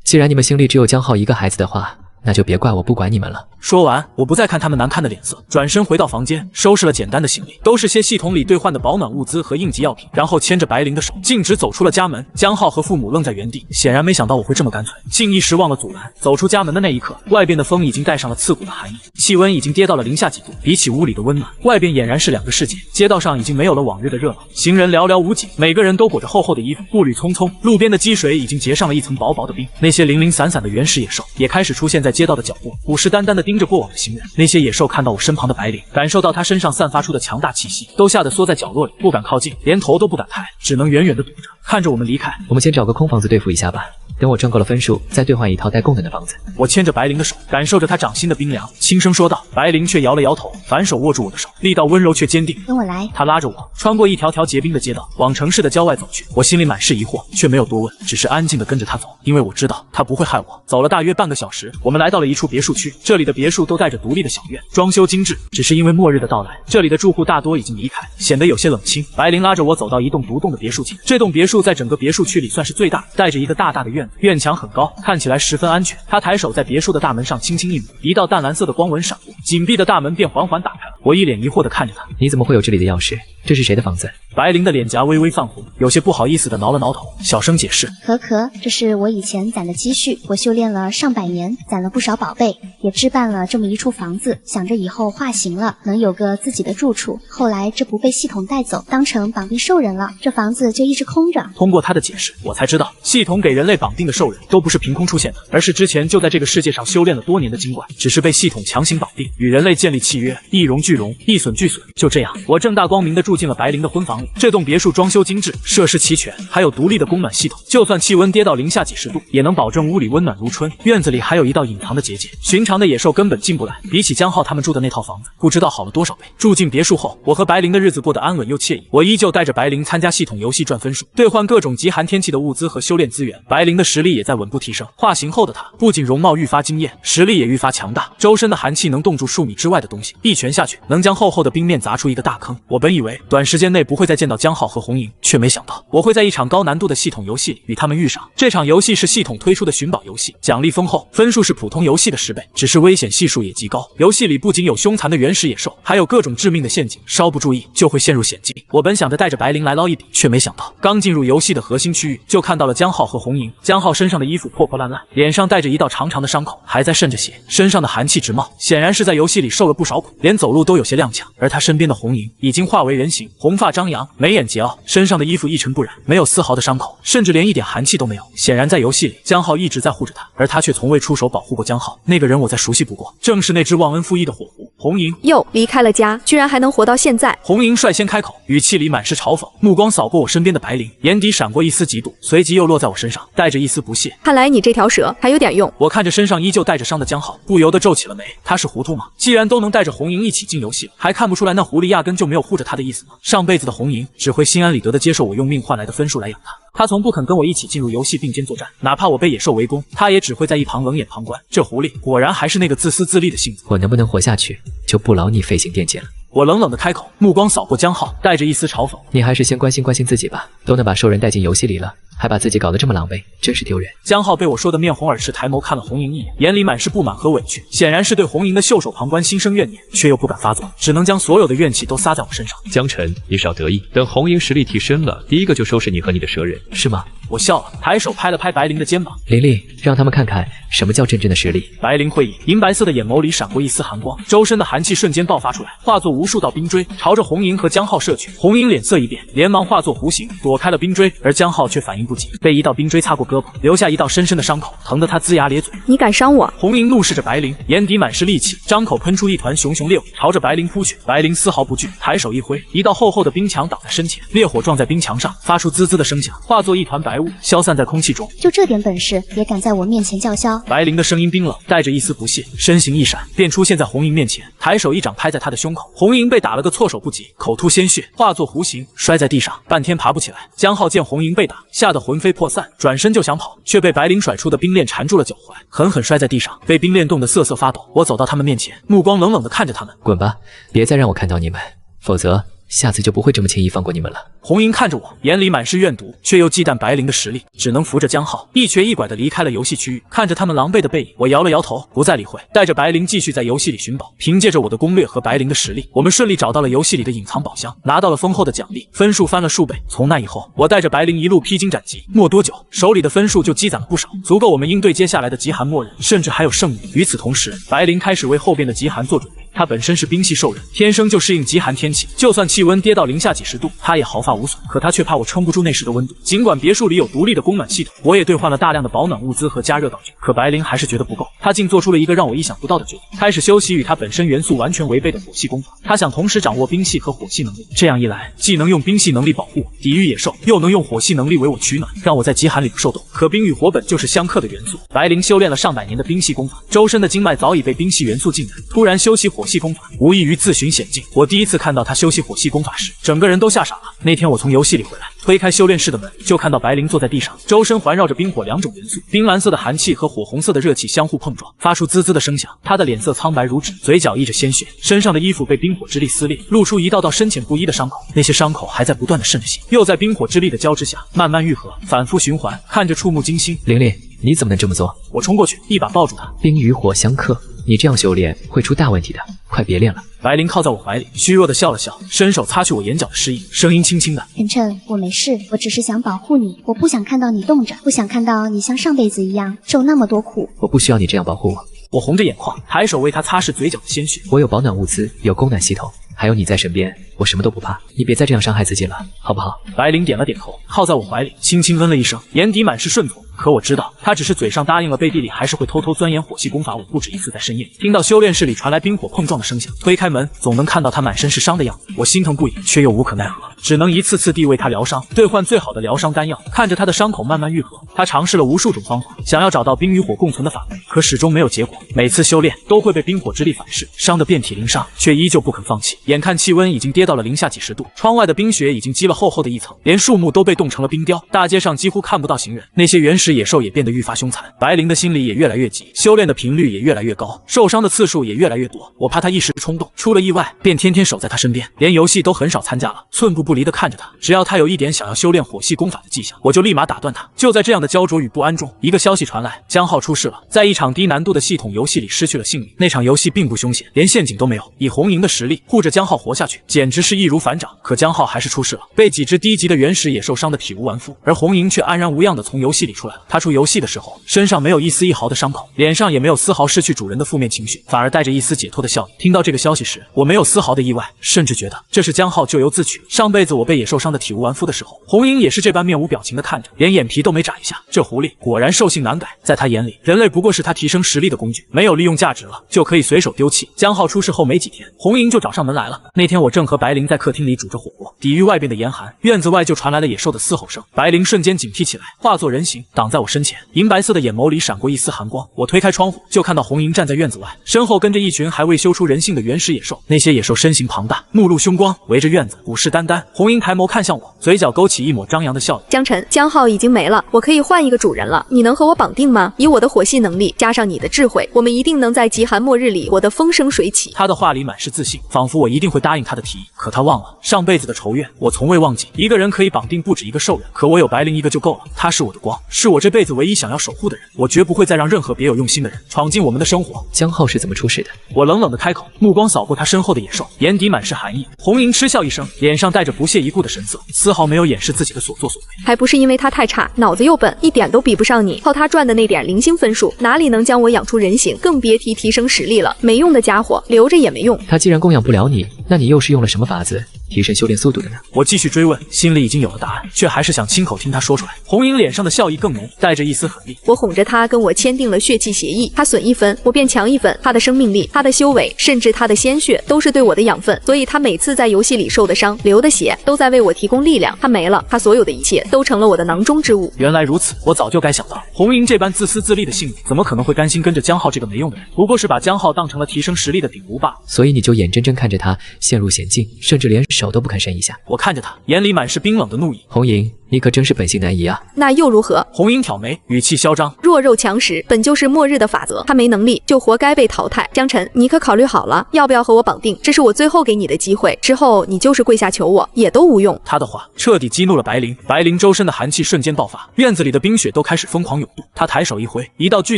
既然你们心里只有江浩一个孩子的话，那就别怪我不管你们了。说完，我不再看他们难看的脸色，转身回到房间，收拾了简单的行李，都是些系统里兑换的保暖物资和应急药品，然后牵着白灵的手，径直走出了家门。江浩和父母愣在原地，显然没想到我会这么干脆，竟一时忘了阻拦。走出家门的那一刻，外边的风已经带上了刺骨的寒意，气温已经跌到了零下几度，比起屋里的温暖，外边俨然是两个世界。街道上已经没有了往日的热闹，行人寥寥无几，每个人都裹着厚厚的衣服，步履匆匆。路边的积水已经结上了一层薄薄的冰，那些零零散散的原始野兽也开始出现在街道的角落，虎视眈眈地盯着过往的行人。那些野兽看到我身旁的白灵，感受到他身上散发出的强大气息，都吓得缩在角落里，不敢靠近，连头都不敢抬，只能远远地躲着，看着我们离开。我们先找个空房子对付一下吧，等我赚够了分数，再兑换一套带供能的房子。我牵着白灵的手，感受着她掌心的冰凉，轻声说道。白灵却摇了摇头，反手握住我的手，力道温柔却坚定。跟我来。她拉着我穿过一条条结冰的街道，往城市的郊外走去。我心里满是疑惑，却没有多问，只是安静地跟着她走，因为我知道她不会害我。走了大约半个小时，我们来到了一处别墅区，这里的别墅都带着独立的小院，装修精致。只是因为末日的到来，这里的住户大多已经离开，显得有些冷清。白灵拉着我走到一栋独栋的别墅前，这栋别墅在整个别墅区里算是最大，带着一个大大的院子，院墙很高，看起来十分安全。他抬手在别墅的大门上轻轻一抹，一道淡蓝色的光纹闪过，紧闭的大门便缓缓打开了。我一脸疑惑地看着他，你怎么会有这里的钥匙？这是谁的房子？白灵的脸颊微微泛红，有些不好意思地挠了挠头，小声解释：可，这是我以前攒的积蓄，我修炼了上百年，攒了不少宝贝，也置办了这么一处房子，想着以后化形了，能有个自己的住处。后来这不被系统带走，当成绑定兽人了，这房子就一直空着。通过他的解释，我才知道系统给人类绑定的兽人都不是凭空出现的，而是之前就在这个世界上修炼了多年的精怪，只是被系统强行绑定，与人类建立契约，一荣俱荣，一损俱损。就这样，我正大光明的住进了白灵的婚房里。这栋别墅装修精致，设施齐全，还有独立的供暖系统，就算气温跌到零下几十度，也能保证屋里温暖如春。院子里还有一道隐藏的结界，寻常的野兽根本进不来。比起江浩他们住的那套房子，不知道好了多少倍。住进别墅后，我和白灵的日子过得安稳又惬意。我依旧带着白灵参加系统游戏赚分数，兑换各种极寒天气的物资和修炼资源。白灵的实力也在稳步提升，化形后的她不仅容貌愈发惊艳，实力也愈发强大。周身的寒气能冻住数米之外的东西，一拳下去能将厚厚的冰面砸出一个大坑。我本以为短时间内不会再见到江浩和红莹，却没想到我会在一场高难度的系统游戏里与他们遇上。这场游戏是系统推出的寻宝游戏，奖励丰厚，分数是普通游戏的10倍，只是危险系数也极高。游戏里不仅有凶残的原始野兽，还有各种致命的陷阱，稍不注意就会陷入险境。我本想着带着白灵来捞一笔，却没想到刚进入游戏的核心区域，就看到了江浩和红莹。江浩身上的衣服破破烂烂，脸上带着一道长长的伤口，还在渗着血，身上的寒气直冒，显然是在游戏里受了不少苦，连走路都有些踉跄。而他身边的红莹已经化为人形，红发张扬，眉眼桀骜，身上的衣服一尘不染，没有丝毫的伤口，甚至连一点寒气都没有。显然在游戏里，江浩一直在护着他，而他却从未出手保护过江浩。那个人我再熟悉不过，正是那只忘恩负义的火狐红莹。哟，离开了家，居然还能活到现在。红莹率先开口，语气里满是嘲讽，目光扫过我身边的白灵，眼底闪过一丝嫉妒，随即又落在我身上，带着一丝不屑。看来你这条蛇还有点用。我看着身上依旧带着伤的江浩，不由得皱起了眉。他是糊涂吗？既然都能带着红莹一起进游戏了，还看不出来那狐狸压根就没有护着他的意思吗？上辈子的红莹只会心安理得的接受我用命换来的分数来养他。他从不肯跟我一起进入游戏并肩作战，哪怕我被野兽围攻，他也只会在一旁冷眼旁观。这狐狸果然还是那个自私自利的性子。我能不能活下去，就不劳你费心垫肩了。我冷冷的开口，目光扫过江浩，带着一丝嘲讽。你还是先关心关心自己吧，都能把兽人带进游戏里了，还把自己搞得这么狼狈，真是丢人。江浩被我说的面红耳赤，抬眸看了红莹一眼，眼里满是不满和委屈，显然是对红莹的袖手旁观心生怨念，却又不敢发作，只能将所有的怨气都撒在我身上。江晨，你少得意，等红莹实力提升了，第一个就收拾你和你的蛇人，是吗？我笑了，抬手拍了拍白灵的肩膀。玲玲，让他们看看什么叫真正的实力。白灵会意，银白色的眼眸里闪过一丝寒光，周身的寒气瞬间爆发出来，化作无数道冰锥，朝着红莹和江浩射去。红莹脸色一变，连忙化作弧形，躲开了冰锥，而江浩却反应不及，被一道冰锥擦过胳膊，留下一道深深的伤口，疼得他龇牙咧嘴。你敢伤我？红莹怒视着白灵，眼底满是戾气，张口喷出一团熊熊烈火，朝着白灵扑去。白灵丝毫不惧，抬手一挥，一道厚厚的冰墙挡在身前，烈火撞在冰墙上，发出滋滋的声响，化作一团白雾，消散在空气中。就这点本事，也敢在我面前叫嚣？白灵的声音冰冷，带着一丝不屑，身形一闪，便出现在红莹面前，抬手一掌拍在她的胸口。红莹被打了个措手不及，口吐鲜血，化作弧形摔在地上，半天爬不起来。江浩见红莹被打，吓得魂飞魄散，转身就想跑，却被白灵甩出的冰链缠住了脚踝，狠狠摔在地上，被冰链冻得瑟瑟发抖。我走到他们面前，目光冷冷地看着他们，滚吧，别再让我看到你们，否则下次就不会这么轻易放过你们了。红莹看着我，眼里满是怨毒，却又忌惮白灵的实力，只能扶着江浩一瘸一拐地离开了游戏区域。看着他们狼狈的背影，我摇了摇头，不再理会，带着白灵继续在游戏里寻宝。凭借着我的攻略和白灵的实力，我们顺利找到了游戏里的隐藏宝箱，拿到了丰厚的奖励，分数翻了数倍。从那以后，我带着白灵一路披荆斩棘，没多久，手里的分数就积攒了不少，足够我们应对接下来的极寒末日，甚至还有剩余。与此同时，白灵开始为后边的极寒做准备。他本身是冰系兽人，天生就适应极寒天气，就算气温跌到零下几十度，他也毫发无损。可他却怕我撑不住那时的温度。尽管别墅里有独立的供暖系统，我也兑换了大量的保暖物资和加热道具，可白灵还是觉得不够。他竟做出了一个让我意想不到的决定，开始修习与他本身元素完全违背的火系功法。他想同时掌握冰系和火系能力，这样一来，既能用冰系能力保护我、抵御野兽，又能用火系能力为我取暖，让我在极寒里不受冻。可冰与火本就是相克的元素，白灵修炼了上百年的冰系功法，周身的经脉早已被冰系元素浸染，突然修习火系功法，无异于自寻险境。我第一次看到他修习火系功法时，整个人都吓傻了。那天我从游戏里回来，推开修炼室的门，就看到白灵坐在地上，周身环绕着冰火两种元素，冰蓝色的寒气和火红色的热气相互碰撞，发出滋滋的声响。他的脸色苍白如纸，嘴角溢着鲜血，身上的衣服被冰火之力撕裂，露出一道道深浅不一的伤口，那些伤口还在不断的渗着血，又在冰火之力的交织下慢慢愈合，反复循环，看着触目惊心。玲玲，你怎么能这么做？我冲过去，一把抱住他。冰与火相克，你这样修炼会出大问题的，快别练了。白灵靠在我怀里，虚弱的笑了笑，伸手擦去我眼角的湿印，声音轻轻的：晨晨，我没事，我只是想保护你，我不想看到你冻着，不想看到你像上辈子一样受那么多苦。我不需要你这样保护我。我红着眼眶，抬手为他擦拭嘴角的鲜血。我有保暖物资，有供暖系统，还有你在身边，我什么都不怕。你别再这样伤害自己了，好不好？白灵点了点头，靠在我怀里，轻轻嗯了一声，眼底满是顺从。可我知道，他只是嘴上答应了，背地里还是会偷偷钻研火系功法。我不止一次在深夜听到修炼室里传来冰火碰撞的声响，推开门，总能看到他满身是伤的样子。我心疼不已，却又无可奈何，只能一次次地为他疗伤，兑换最好的疗伤丹药。看着他的伤口慢慢愈合，他尝试了无数种方法，想要找到冰与火共存的法门，可始终没有结果。每次修炼都会被冰火之力反噬，伤得遍体鳞伤，却依旧不肯放弃。眼看气温已经跌到了零下几十度，窗外的冰雪已经积了厚厚的一层，连树木都被冻成了冰雕，大街上几乎看不到行人。那些原始野兽也变得愈发凶残，白灵的心里也越来越急，修炼的频率也越来越高，受伤的次数也越来越多。我怕他一时冲动出了意外，便天天守在他身边，连游戏都很少参加了，寸步不离地看着他。只要他有一点想要修炼火系功法的迹象，我就立马打断他。就在这样的焦灼与不安中，一个消息传来，江浩出事了，在一场低难度的系统游戏里失去了性命。那场游戏并不凶险，连陷阱都没有，以红营的实力护着江浩活下去，简直是易如反掌。可江浩还是出事了，被几只低级的原始野兽伤得体无完肤，而红营却安然无恙地从游戏里出来了。他出游戏的时候，身上没有一丝一毫的伤口，脸上也没有丝毫失去主人的负面情绪，反而带着一丝解脱的笑意。听到这个消息时，我没有丝毫的意外，甚至觉得这是江浩咎由自取。上辈子我被野兽伤得体无完肤的时候，红营也是这般面无表情地看着，连眼皮都没眨一下。这狐狸果然兽性难改，在他眼里，人类不过是他提升实力的工具，没有利用价值了，就可以随手丢弃。江浩出事后没几天，红营就找上门来了。那天我正和白灵在客厅里煮着火锅，抵御外边的严寒，院子外就传来了野兽的嘶吼声。白灵瞬间警惕起来，化作人形挡在我身前，银白色的眼眸里闪过一丝寒光。我推开窗户，就看到红营站在院子外，身后跟着一群还未修出人性的原始野兽。那些野兽身形庞大，目露凶光，围着院子虎视眈眈。红营抬眸看向我，嘴角勾起一抹张扬的笑意。江晨，江浩已经没了，我可以换一个主人了，你能和我绑定吗？以我的火系能力，加上你的智慧，我们一定能在极寒末日里活得风生水起。他的话里满是自信，仿佛我一定会答应他的提议。可他忘了上辈子的仇怨，我从未忘记。一个人可以绑定不止一个兽人，可我有白灵一个就够了。他是我的光，是我这辈子唯一想要守护的人。我绝不会再让任何别有用心的人闯进我们的生活。江浩是怎么出事的？我冷冷的开口，目光扫过他身后的野兽，眼底满是寒意。红营嗤笑一声，脸上带着不屑一顾的神色，丝毫没有掩饰自己的所作所为。还不是因为他太差，脑子又笨，一点都比不上你。靠他赚的那点零星分数，哪里能将我养出人形？更别提提升实力了。没用的家伙，留着也没用。他既然供养不了你，那你又是用了什么法子提升修炼速度的呢？我继续追问，心里已经有了答案，却还是想亲口听他说出来。红营脸上的笑意更浓，带着一丝狠厉。我哄着他跟我签订了血契协议，他损一分，我便强一分。他的生命力，他的修为，甚至他的鲜血，都是对我的养分。所以他每次在游戏里受的伤、流的血，都在为我提供力量。他没了，他所有的一切都成了我的囊中之物。原来如此，我早就该想到，红营这般自私自利的性子，怎么可能会甘心跟着江浩这个没用的人？不过是把江浩当成了提升实力的顶炉罢了。所以你就眼睁睁看着他陷入险境，甚至连手都不肯伸一下。我看着他，眼里满是冰冷的怒意。红营，你可真是本性难移啊！那又如何？红英挑眉，语气嚣张。弱肉强食本就是末日的法则，他没能力就活该被淘汰。江晨，你可考虑好了，要不要和我绑定？这是我最后给你的机会，之后你就是跪下求我，也都无用。他的话彻底激怒了白灵，白灵周身的寒气瞬间爆发，院子里的冰雪都开始疯狂涌动。他抬手一挥，一道巨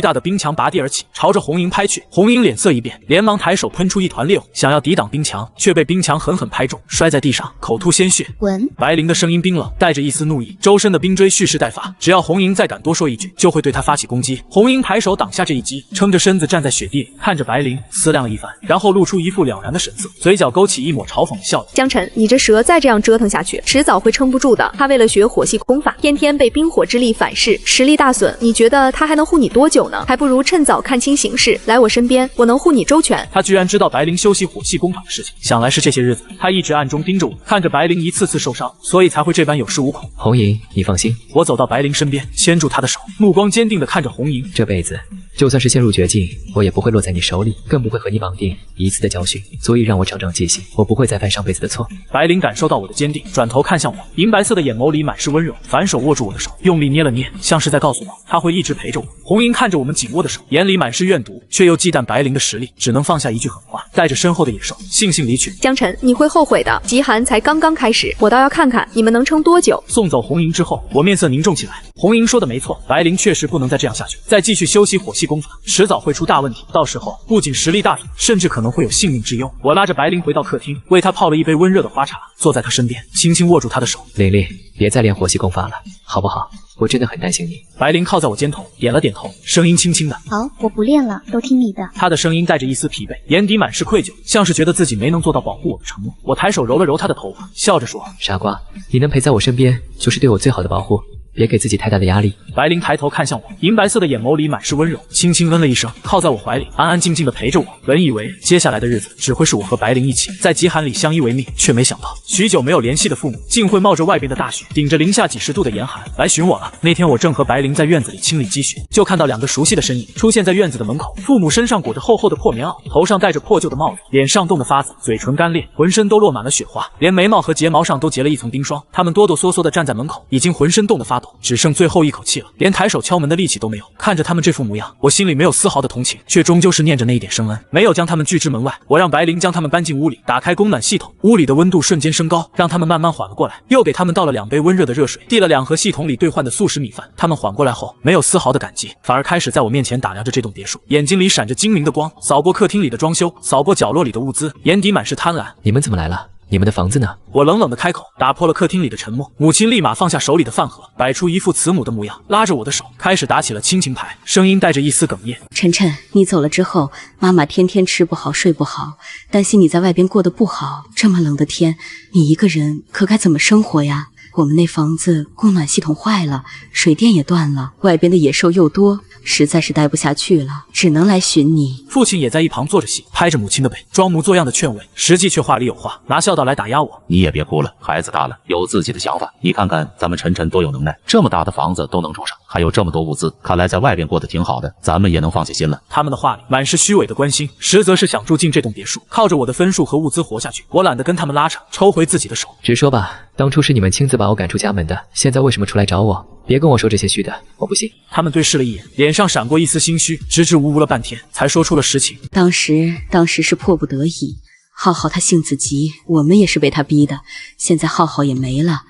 大的冰墙拔地而起，朝着红英拍去。红英脸色一变，连忙抬手喷出一团烈火，想要抵挡冰墙，却被冰墙狠狠拍中，摔在地上，口吐鲜血。滚！白灵的声音冰冷，带着一丝怒意，周身的冰锥蓄势待发，只要红英再敢多说一句，就会对他发起攻击。红英抬手挡下这一击，撑着身子站在雪地里，看着白灵思量了一番，然后露出一副了然的神色，嘴角勾起一抹嘲讽的笑意。江晨，你这蛇再这样折腾下去，迟早会撑不住的。他为了学火系功法，天天被冰火之力反噬，实力大损。你觉得他还能护你多久呢？还不如趁早看清形势，来我身边，我能护你周全。他居然知道白灵修习火系功法的事情，想来是这些日子他一直暗中盯着我，看着白灵一次次受伤，所以才会这般有恃无恐。红莹，你放心，我走到白灵身边，牵住她的手，目光坚定地看着红莹。这辈子就算是陷入绝境，我也不会落在你手里，更不会和你绑定一次的教训，所以让我长长记性，我不会再犯上辈子的错。白灵感受到我的坚定，转头看向我，银白色的眼眸里满是温柔，反手握住我的手，用力捏了捏，像是在告诉我他会一直陪着我。红莹看着我们紧握的手，眼里满是怨毒，却又忌惮白灵的实力，只能放下一句狠话，带着身后的野兽悻悻离去。江晨，你会后悔的，极寒才刚刚开始，我倒要看看你们能撑多久。送走红莹之后，我面色凝重起来。红莹说的没错，白灵确实不能再这样下去，再继续修习火系功法，迟早会出大问题。到时候不仅实力大损，甚至可能会有性命之忧。我拉着白灵回到客厅，为她泡了一杯温热的花茶，坐在她身边，轻轻握住她的手。玲玲，别再练火系功法了，好不好？我真的很担心你。白灵靠在我肩头，点了点头，声音轻轻的。好，我不练了，都听你的。她的声音带着一丝疲惫，眼底满是愧疚，像是觉得自己没能做到保护我的承诺。我抬手揉了揉她的头发，笑着说：“傻瓜，你能陪在我身边，就是对我最好的保护。别给自己太大的压力。”白灵抬头看向我，银白色的眼眸里满是温柔，轻轻嗯了一声，靠在我怀里，安安静静的陪着我。本以为接下来的日子只会是我和白灵一起在极寒里相依为命，却没想到许久没有联系的父母竟会冒着外边的大雪，顶着零下几十度的严寒来寻我了。那天我正和白灵在院子里清理积雪，就看到两个熟悉的身影出现在院子的门口。父母身上裹着厚厚的破棉袄，头上戴着破旧的帽子，脸上冻得发紫，嘴唇干裂，浑身都落满了雪花，连眉毛和睫毛上都结了一层冰霜。他们哆哆嗦嗦地站在门口，已经浑身冻得发抖，只剩最后一口气了，连抬手敲门的力气都没有。看着他们这副模样，我心里没有丝毫的同情，却终究是念着那一点生恩，没有将他们拒之门外。我让白灵将他们搬进屋里，打开供暖系统，屋里的温度瞬间升高，让他们慢慢缓了过来。又给他们倒了2杯温热的热水，递了2盒系统里兑换的速食米饭。他们缓过来后，没有丝毫的感激，反而开始在我面前打量着这栋别墅，眼睛里闪着精明的光，扫过客厅里的装修，扫过角落里的物资，眼底满是贪婪。你们怎么来了？你们的房子呢？我冷冷的开口，打破了客厅里的沉默。母亲立马放下手里的饭盒，摆出一副慈母的模样，拉着我的手开始打起了亲情牌，声音带着一丝哽咽。晨晨，你走了之后，妈妈天天吃不好睡不好，担心你在外边过得不好。这么冷的天，你一个人可该怎么生活呀？我们那房子供暖系统坏了，水电也断了，外边的野兽又多，实在是待不下去了，只能来寻你。父亲也在一旁坐着戏，拍着母亲的背，装模作样的劝慰，实际却话里有话，拿孝道来打压我。你也别哭了，孩子大了，有自己的想法。你看看咱们晨晨多有能耐，这么大的房子都能住上，还有这么多物资，看来在外边过得挺好的，咱们也能放下心了。他们的话里满是虚伪的关心，实则是想住进这栋别墅，靠着我的分数和物资活下去。我懒得跟他们拉扯，抽回自己的手。直说吧，当初是你们亲自把我赶出家门的，现在为什么出来找我？别跟我说这些虚的，我不信。他们对视了一眼，脸上闪过一丝心虚，支支吾吾了半天，才说出了实情。当时是迫不得已，浩浩他性子急，我们也是被他逼的。现在浩浩也没了，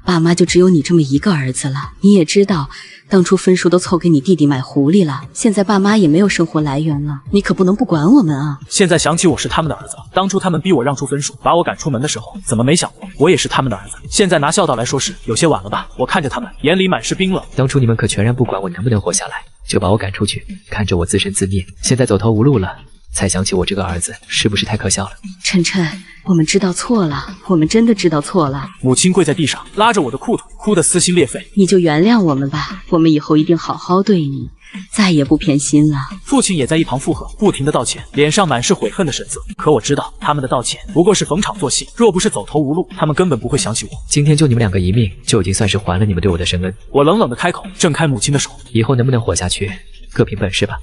爸妈就只有你这么一个儿子了。你也知道，当初分数都凑给你弟弟买狐狸了，现在爸妈也没有生活来源了，你可不能不管我们啊！现在想起我是他们的儿子了，当初他们逼我让出分数，把我赶出门的时候，怎么没想过我也是他们的儿子？现在拿孝道来说事，有些晚了吧？我看着他们，眼里满是冰冷。当初你们可全然不管我能不能活下来，就把我赶出去，看着我自生自灭，现在走投无路了，才想起我这个儿子，是不是太可笑了？晨晨，我们知道错了，我们真的知道错了。母亲跪在地上，拉着我的裤腿，哭得撕心裂肺。你就原谅我们吧，我们以后一定好好对你，再也不偏心了。父亲也在一旁附和，不停的道歉，脸上满是悔恨的神色。可我知道，他们的道歉不过是逢场作戏，若不是走投无路，他们根本不会想起我。今天救你们2个一命，就已经算是还了你们对我的深恩。我冷冷的开口，挣开母亲的手。以后能不能活下去，各凭本事吧。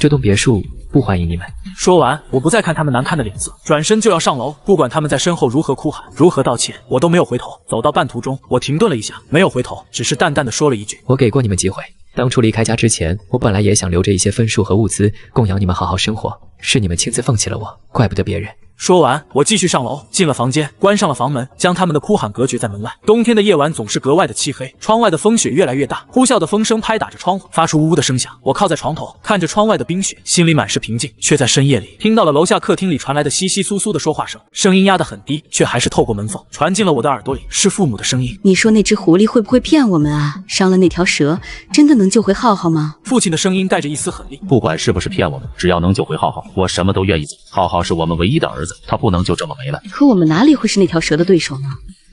这栋别墅不欢迎你们。说完，我不再看他们难看的脸色，转身就要上楼。不管他们在身后如何哭喊，如何道歉，我都没有回头。走到半途中，我停顿了一下，没有回头，只是淡淡的说了一句：我给过你们机会，当初离开家之前，我本来也想留着一些分数和物资，供养你们好好生活，是你们亲自放弃了我，怪不得别人。说完，我继续上楼，进了房间，关上了房门，将他们的哭喊隔绝在门外。冬天的夜晚总是格外的漆黑，窗外的风雪越来越大，呼啸的风声拍打着窗户，发出呜呜的声响。我靠在床头，看着窗外的冰雪，心里满是平静，却在深夜里听到了楼下客厅里传来的窸窸窣窣的说话声，声音压得很低，却还是透过门缝传进了我的耳朵里，是父母的声音。你说那只狐狸会不会骗我们啊？伤了那条蛇，真的能救回浩浩吗？父亲的声音带着一丝狠厉。不管是不是骗我们，只要能救回浩浩，我什么都愿意做。浩浩是我们唯一的儿子，他不能就这么没了。可我们哪里会是那条蛇的对手呢？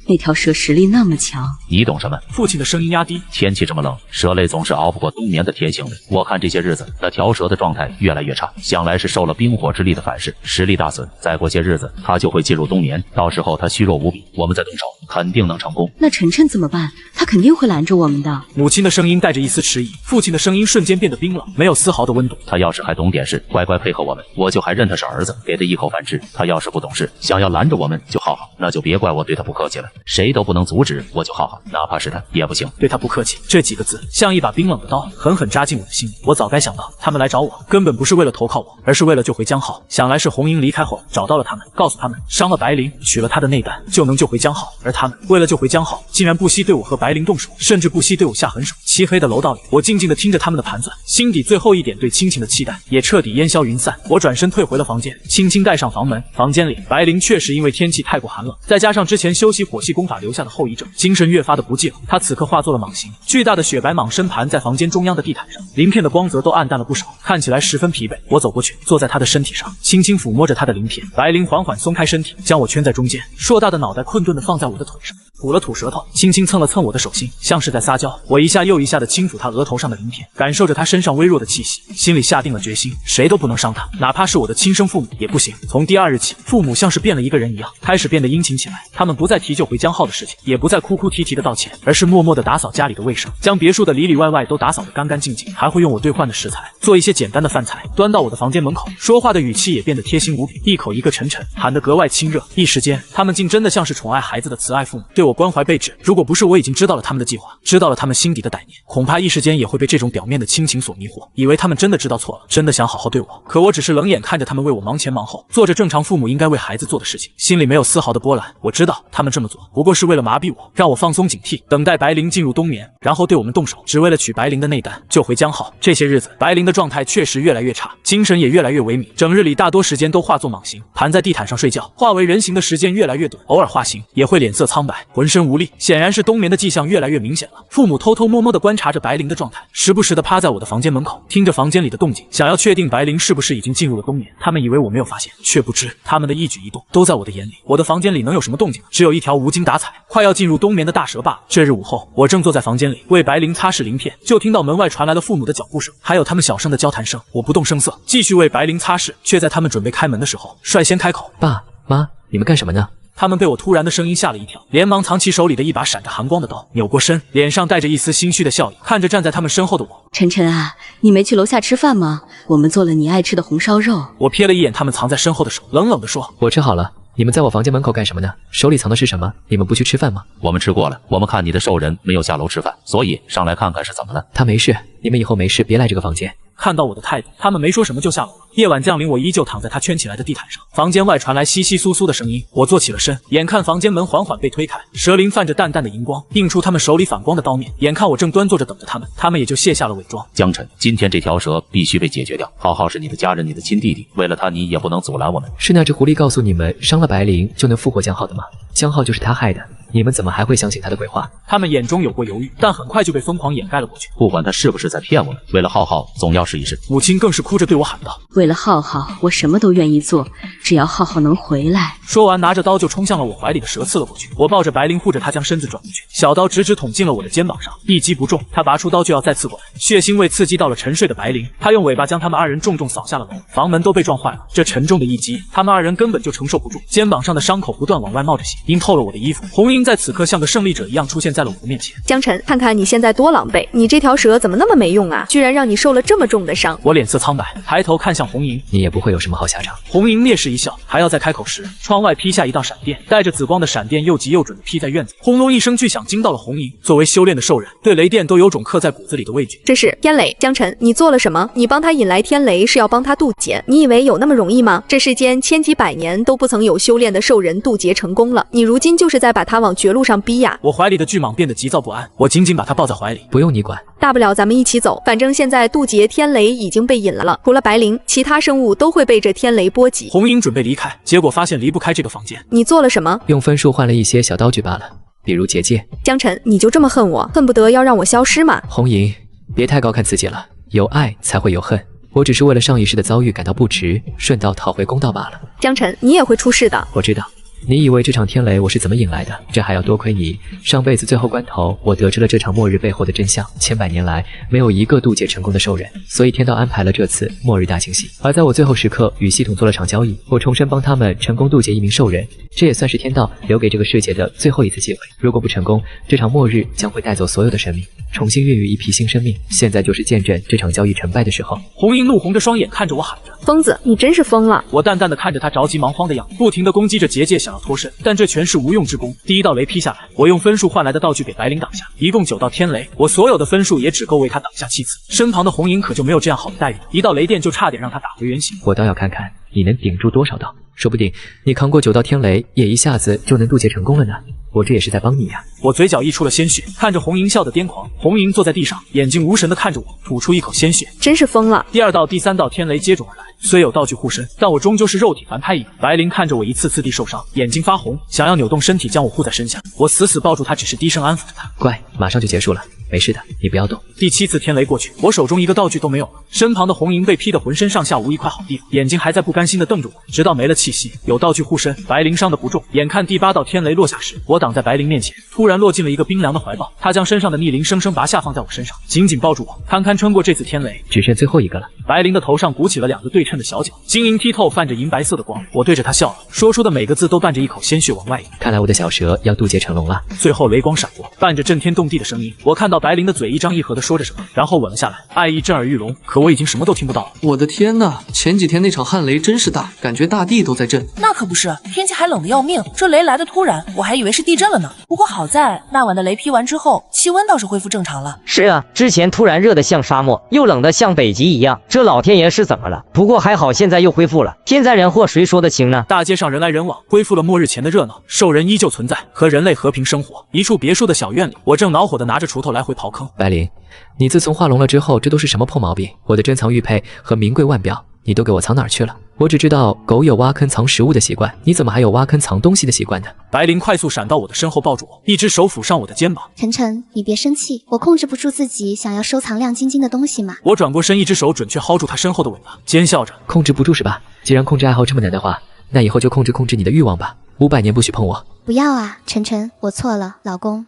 那条蛇实力那么强，你懂什么？父亲的声音压低。天气这么冷，蛇类总是熬不过冬眠的天性的。我看这些日子，那条蛇的状态越来越差，想来是受了冰火之力的反噬，实力大损。再过些日子，它就会进入冬眠，到时候它虚弱无比，我们再动手，肯定能成功。那晨晨怎么办？他肯定会拦着我们的。母亲的声音带着一丝迟疑，父亲的声音瞬间变得冰冷，没有丝毫的温度。他要是还懂点事，乖乖配合我们，我就还认他是儿子，给他一口饭吃。他要是不懂事，想要拦着我们就好，那就别怪我对他不客气了。谁都不能阻止我救浩浩，哪怕是他也不行。对他不客气，这几个字像一把冰冷的刀，狠狠扎进我的心里。我早该想到，他们来找我根本不是为了投靠我，而是为了救回江浩。想来是红英离开后找到了他们，告诉他们伤了白灵，取了他的内丹就能救回江浩。而他们为了救回江浩，竟然不惜对我和白灵动手，甚至不惜对我下狠手。漆黑的楼道里，我静静地听着他们的盘算，心底最后一点对亲情的期待也彻底烟消云散。我转身退回了房间，轻轻盖上房门。房间里，白灵确实因为天气太过寒冷，再加上之前修习火系功法留下的后遗症，精神越发的不济了。他此刻化作了蟒形，巨大的雪白蟒身盘在房间中央的地毯上，鳞片的光泽都暗淡了不少，看起来十分疲惫。我走过去，坐在他的身体上，轻轻抚摸着他的鳞片。白灵缓缓松开身体，将我圈在中间，硕大的脑袋困顿地放在我的腿上，吐了吐舌头，轻轻蹭了蹭我的手心，像是在撒娇。我一下又一下地轻抚他额头上的鳞片，感受着他身上微弱的气息，心里下定了决心，谁都不能伤他，哪怕是我的亲生父母也不行。从第2日起，父母像是变了一个人一样，开始变得殷勤起来。他们不再提救回江浩的事情，也不再哭哭啼啼的道歉，而是默默地打扫家里的卫生，将别墅的里里外外都打扫得干干净净，还会用我兑换的食材做一些简单的饭菜，端到我的房间门口，说话的语气也变得贴心无比，一口一个沉沉，喊得格外亲热。一时间，他们竟真的像是宠爱孩子的慈爱父母，对我关怀备至。如果不是我已经知道了他们的计划，知道了他们心底的歹念，恐怕一时间也会被这种表面的亲情所迷惑，以为他们真的知道错了，真的想好好对我。可我只是冷眼看着他们为我忙前忙后，做着正常父母应该为孩子做的事情，心里没有丝毫的波澜。我知道他们这么做不过是为了麻痹我，让我放松警惕，等待白灵进入冬眠，然后对我们动手，只为了取白灵的内丹，救回江浩。这些日子，白灵的状态确实越来越差，精神也越来越萎靡，整日里大多时间都化作蟒形，盘在地毯上睡觉，化为人形的时间越来越短，偶尔化形也会脸色苍白，浑身无力，显然是冬眠的迹象越来越明显了。父母偷偷摸摸地观察着白灵的状态，时不时地趴在我的房间门口，听着房间里的动静，想要确定白灵是不是已经进入了冬眠。他们以为我没有发现，却不知他们的一举一动都在我的眼里。我的房间里能有什么动静？只有一条无精打采、快要进入冬眠的大蛇罢了。这日午后，我正坐在房间里为白灵擦拭鳞片，就听到门外传来了父母的脚步声，还有他们小声的交谈声。我不动声色，继续为白灵擦拭，却在他们准备开门的时候，率先开口：“爸妈，你们干什么呢？”他们被我突然的声音吓了一跳，连忙藏起手里的一把闪着寒光的刀，扭过身，脸上带着一丝心虚的笑意，看着站在他们身后的我。晨晨啊，你没去楼下吃饭吗？我们做了你爱吃的红烧肉。我瞥了一眼他们藏在身后的手，冷冷地说：“我吃好了。”你们在我房间门口干什么呢？手里藏的是什么？你们不去吃饭吗？我们吃过了，我们看你的兽人没有下楼吃饭，所以上来看看是怎么了。他没事，你们以后没事别来这个房间。看到我的态度，他们没说什么就下楼了。夜晚降临，我依旧躺在他圈起来的地毯上。房间外传来窸窸窣窣的声音，我坐起了身，眼看房间门缓缓被推开，蛇鳞泛着淡淡的荧光，映出他们手里反光的刀面。眼看我正端坐着等着他们，他们也就卸下了伪装。江晨，今天这条蛇必须被解决掉。浩浩是你的家人，你的亲弟弟，为了他，你也不能阻拦我们。是那只狐狸告诉你们，伤了白灵就能复活江浩的吗？江浩就是他害的，你们怎么还会相信他的鬼话？他们眼中有过犹豫，但很快就被疯狂掩盖了过去。不管他是不是在骗我们，为了浩浩，总要试一试。母亲更是哭着对我喊道：“为了浩浩，我什么都愿意做，只要浩浩能回来。”说完，拿着刀就冲向了我怀里的蛇，刺了过去。我抱着白灵护着他，将身子转过去，小刀直直捅进了我的肩膀上，一击不中，他拔出刀就要再刺过来。血腥味刺激到了沉睡的白灵，他用尾巴将他们二人重重扫下了楼，房门都被撞坏了。这沉重的一击，他们二人根本就承受不住，肩膀上的伤口不断往外冒着血，阴透了我的衣服。红英在此刻像个胜利者一样出现在了我的面前。江晨，看看你现在多狼狈，你这条蛇怎么那么没用啊？居然让你受了这么重的伤。我脸色苍白，抬头看向红英，你也不会有什么好下场。红英蔑视一笑，还要再开口时，窗外劈下一道闪电，带着紫光的闪电又急又准地劈在院子，轰隆一声巨响惊到了红英。作为修炼的兽人，对雷电都有种刻在骨子里的畏惧。这是天雷。江晨，你做了什么？你帮他引来天雷是要帮他渡劫，你以为有那么容易吗？这世间千几百年都不曾有修炼的兽人渡劫成功了，你如今就是在把他往绝路上逼呀！我怀里的巨蟒变得急躁不安，我紧紧把他抱在怀里。不用你管，大不了咱们一起走，反正现在渡劫天雷已经被引来了，除了白灵，其他生物都会被这天雷波及。红英准备离开，结果发现离不开这个房间。你做了什么？用分数换了一些小道具罢了，比如结界。江晨，你就这么恨我，恨不得要让我消失吗？红莹，别太高看自己了，有爱才会有恨。我只是为了上一世的遭遇感到不值，顺道讨回公道罢了。江晨，你也会出事的。我知道。你以为这场天雷我是怎么引来的？这还要多亏你。上辈子最后关头，我得知了这场末日背后的真相。千百年来，没有一个渡劫成功的兽人，所以天道安排了这次末日大清洗。而在我最后时刻，与系统做了场交易，我重申帮他们成功渡劫一名兽人，这也算是天道留给这个世界的最后一次机会。如果不成功，这场末日将会带走所有的生命，重新孕育一批新生命。现在就是见证这场交易成败的时候。红英怒红着双眼看着我喊着：“疯子，你真是疯了！”我淡淡的看着他着急忙慌的样子，不停的攻击着结界，想想要脱身，但这全是无用之功。第一道雷劈下来，我用分数换来的道具给白灵挡下，一共9道天雷，我所有的分数也只够为他挡下7次。身旁的红莹可就没有这样好的待遇，一道雷电就差点让他打回原形。我倒要看看你能顶住多少道，说不定你扛过9道天雷，也一下子就能渡劫成功了呢。我这也是在帮你呀。我嘴角溢出了鲜血，看着红莹笑得癫狂。红莹坐在地上，眼睛无神地看着我，吐出一口鲜血，真是疯了。第2道、第3道天雷接踵而来，虽有道具护身，但我终究是肉体凡胎一个。白灵看着我一次次地受伤，眼睛发红，想要扭动身体将我护在身下。我死死抱住她，只是低声安抚着她。乖，马上就结束了，没事的，你不要动。第7次天雷过去，我手中一个道具都没有了，身旁的红莹被劈得浑身上下无一块好地方，眼睛还在不甘心地瞪着我，直到没了气息。有道具护身，白灵伤得不重。眼看第8道天雷落下时，我挡在白灵面前，突然落进了一个冰凉的怀抱。她将身上的逆鳞生生拔下放在我身上，紧紧抱住我，堪堪穿过这次天雷。只剩最后一个了。白灵的头上鼓起了2个对称的小角，晶莹剔透，泛着银白色的光。我对着她笑了，说出的每个字都伴着一口鲜血往外溢。看来我的小蛇要渡劫成龙了。最后雷光闪过，伴着震天动地的声音，我看到白灵的嘴一张一合的说着什么，然后吻了下来，爱意震耳欲聋。可我已经什么都听不到了。我的天呐，前几天那场旱雷真是大，感觉大地都在震。那可不是，天气还冷得要命，这雷来的突然，我还以为是地震了呢。不过好在那晚的雷劈完之后，气温倒是恢复正常了。是啊，之前突然热得像沙漠，又冷得像北极一样，这老天爷是怎么了？不过还好现在又恢复了，天灾人祸谁说得清呢？大街上人来人往，恢复了末日前的热闹，兽人依旧存在，和人类和平生活。一处别墅的小院里，我正恼火地拿着锄头来回刨坑。白灵，你自从化龙了之后，这都是什么破毛病？我的珍藏玉佩和名贵腕表，你都给我藏哪儿去了？我只知道狗有挖坑藏食物的习惯，你怎么还有挖坑藏东西的习惯呢？白灵快速闪到我的身后，抱住我，一只手抚上我的肩膀。晨晨，你别生气，我控制不住自己想要收藏亮晶晶的东西嘛。我转过身，一只手准确薅住他身后的尾巴，奸笑着。控制不住是吧？既然控制爱好这么难的话，那以后就控制你的欲望吧。500年不许碰我。不要啊，晨晨，我错了，老公。